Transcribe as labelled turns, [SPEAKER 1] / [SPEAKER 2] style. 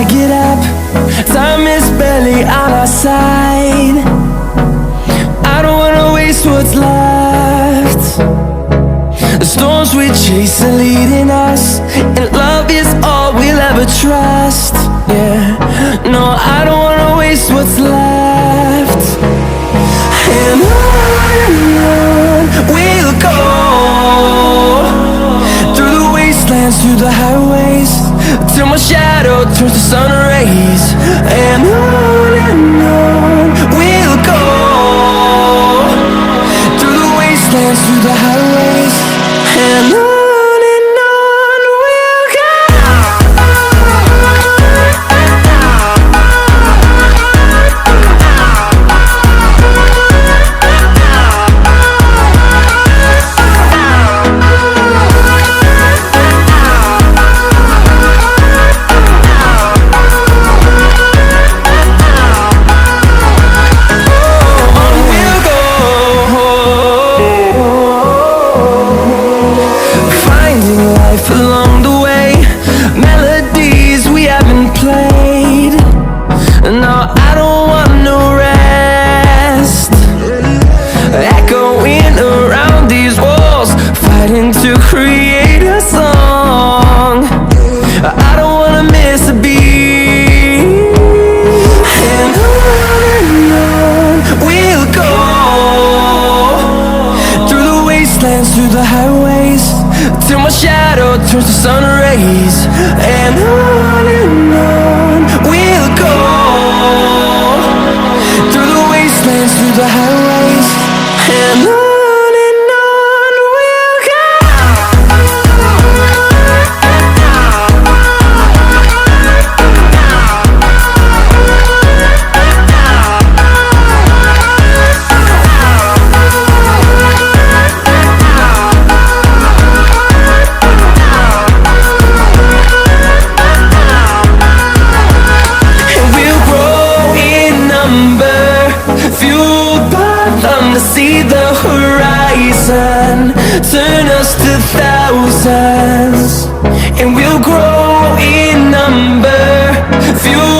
[SPEAKER 1] get up, time is barely on our side. I don't wanna waste what's left. The storms we chase are leading us, and love is all we'll ever trust. Yeah, no, I don't wanna waste what's left. And on we'll go, through the wastelands, through the highways, till my shadow turns to sun rays. And on we'll go, through the wastelands, through the highways, and on we'll go. Along the way, melodies we haven't played. No, I don't want no rest. Echoing around these walls, fighting to create a song. I don't wanna miss a beat. And on we'll go, through the wastelands, through the highways, till my shadow turns to sun rays. And on we'll go, through the wastelands, through the highways, and on we'll go. To see the horizon turn us to thousands, and we'll grow in number, fueled